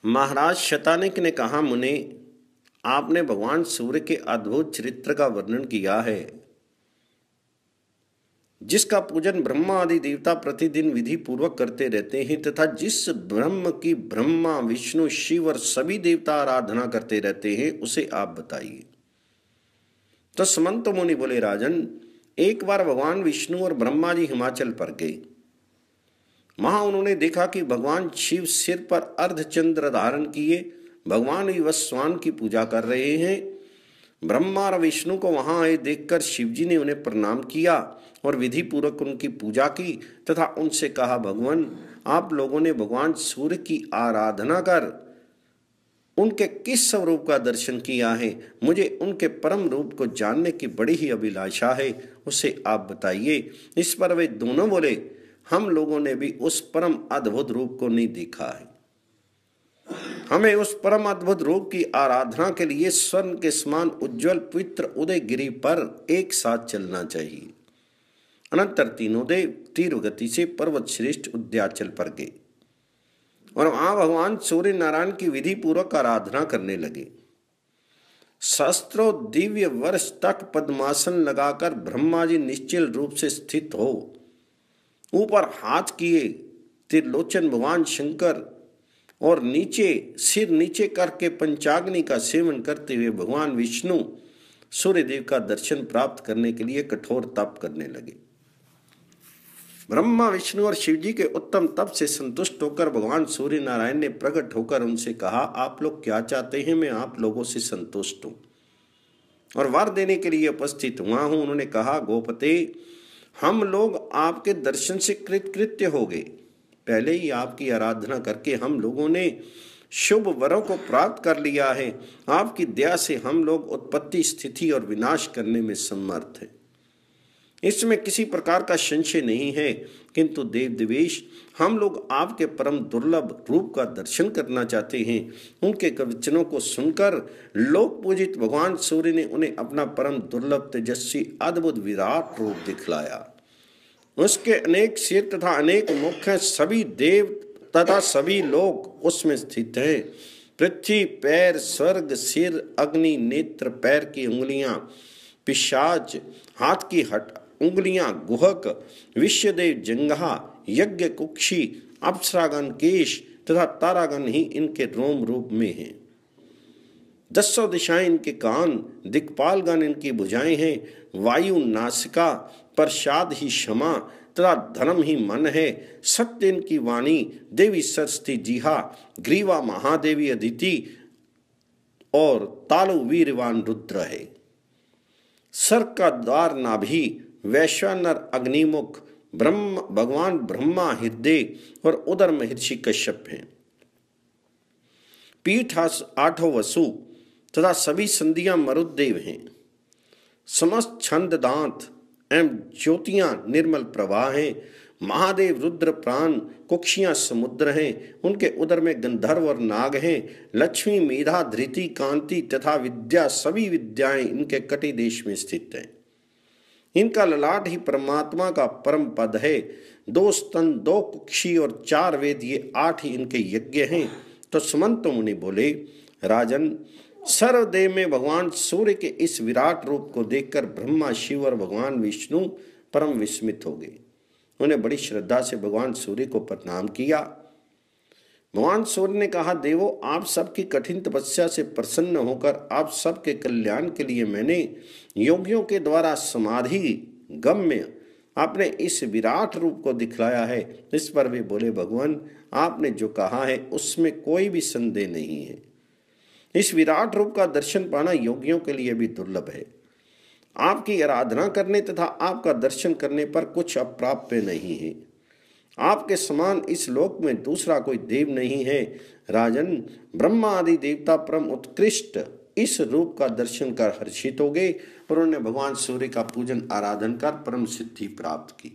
महाराज शतानिक ने कहा, मुने, आपने भगवान सूर्य के अद्भुत चरित्र का वर्णन किया है, जिसका पूजन ब्रह्मा आदि देवता प्रतिदिन विधि पूर्वक करते रहते हैं, तथा जिस ब्रह्म की ब्रह्मा विष्णु शिव और सभी देवता आराधना करते रहते हैं, उसे आप बताइए। तो समंत मुनि बोले, राजन, एक बार भगवान विष्णु और ब्रह्मा जी हिमाचल पर गए। वहां उन्होंने देखा कि भगवान शिव सिर पर अर्धचंद्र धारण किए भगवान विवस्वान की पूजा कर रहे हैं। ब्रह्मा और विष्णु को वहां आए देखकर शिव जी ने उन्हें प्रणाम किया और विधि पूर्वक उनकी पूजा की तथा उनसे कहा, भगवान, आप लोगों ने भगवान सूर्य की आराधना कर उनके किस स्वरूप का दर्शन किया है? मुझे उनके परम रूप को जानने की बड़ी ही अभिलाषा है, उसे आप बताइए। इस पर वे दोनों बोले, हम लोगों ने भी उस परम अद्भुत रूप को नहीं देखा है। हमें उस परम अद्भुत रूप की आराधना के लिए स्वर्ण के समान उज्जवल पवित्र उदयगिरी पर एक साथ चलना चाहिए। अनंतर तीनों देव तीव्र गति से पर्वत श्रेष्ठ उद्याचल पर गए और वहां भगवान सूर्य नारायण की विधि पूर्वक आराधना करने लगे। सहस्त्रों दिव्य वर्ष तक पद्मासन लगाकर ब्रह्मा जी निश्चल रूप से स्थित हो ऊपर हाथ किए त्रिलोचन भगवान शंकर और नीचे सिर नीचे करके पंचाग्नि का सेवन करते हुए भगवान विष्णु सूर्यदेव का दर्शन प्राप्त करने के लिए कठोर तप करने लगे। ब्रह्मा विष्णु और शिव जी के उत्तम तप से संतुष्ट होकर भगवान सूर्य नारायण ने प्रकट होकर उनसे कहा, आप लोग क्या चाहते हैं? मैं आप लोगों से संतुष्ट हूं और वर देने के लिए उपस्थित हुआ हूं। उन्होंने कहा, गोपते, हम लोग आपके दर्शन से कृतकृत्य हो गए। पहले ही आपकी आराधना करके हम लोगों ने शुभ वरों को प्राप्त कर लिया है। आपकी दया से हम लोग उत्पत्ति, स्थिति और विनाश करने में समर्थ हैं, इसमें किसी प्रकार का संशय नहीं है। किंतु देव देवेश, हम लोग आपके परम दुर्लभ रूप का दर्शन करना चाहते हैं। उनके वचनों को सुनकर लोक पूजित भगवान सूर्य ने उन्हें अपना परम दुर्लभ तेजस्वी अद्भुत विराट रूप दिखलाया। उसके अनेक सिर तथा अनेक मुख हैं, सभी देव तथा सभी लोग उसमें स्थित हैं। पृथ्वी पैर, स्वर्ग सिर, अग्नि नेत्र पैर की उंगलियां, पिशाच हाथ की उंगलियां, गुहक, विश्वदेव जंघा, यज्ञ कुक्षी, अप्सरागण केश तथा तारागण ही इनके रोम रूप में हैं। दसों दिशाएं इनके कान, दिक्पालगण इनकी भुजाएं हैं। वायु नासिका, प्रसाद ही क्षमा तथा धर्म ही मन है। सत्य इनकी वाणी, देवी सरस्वती जीहा, ग्रीवा महादेवी अदिति और तालु वीरवान रुद्र है। सर का द्वार नाभि, वैश्वानर अग्निमुख, भगवान ब्रह्मा हृदय और उदर महर्षि कश्यप हैं। पीठ आठों वसु तथा सभी संधियां मरुदेव हैं। समस्त छंद दांत एवं ज्योतियां निर्मल प्रवाह हैं। महादेव रुद्र प्राण, कुक्षियां समुद्र हैं। उनके उदर में गंधर्व और नाग हैं। लक्ष्मी, मेधा, धृति, कांति तथा विद्या, सभी विद्याएं इनके कटी देश में स्थित हैं। इनका ललाट ही परमात्मा का परम पद है। 2 स्तन, 2 कुक्षी और 4 वेद, ये 8 ही इनके यज्ञ हैं। तो सुमंत मुनि बोले, राजन, सर्वदेव में भगवान सूर्य के इस विराट रूप को देखकर ब्रह्मा, शिव और भगवान विष्णु परम विस्मित हो गए। उन्हें बड़ी श्रद्धा से भगवान सूर्य को प्रणाम किया। भगवान सूर्य ने कहा, देवो, आप सबकी कठिन तपस्या से प्रसन्न होकर आप सबके कल्याण के लिए मैंने योगियों के द्वारा समाधि गम्य आपने इस विराट रूप को दिखलाया है। इस पर वे बोले, भगवान, आपने जो कहा है उसमें कोई भी संदेह नहीं है। इस विराट रूप का दर्शन पाना योगियों के लिए भी दुर्लभ है। आपकी आराधना करने तथा आपका दर्शन करने पर कुछ अप्राप्य नहीं है। आपके समान इस लोक में दूसरा कोई देव नहीं है। राजन, ब्रह्मा आदि देवता परम उत्कृष्ट इस रूप का दर्शन कर हर्षित हो गए और उन्होंने भगवान सूर्य का पूजन आराधन कर परम सिद्धि प्राप्त की।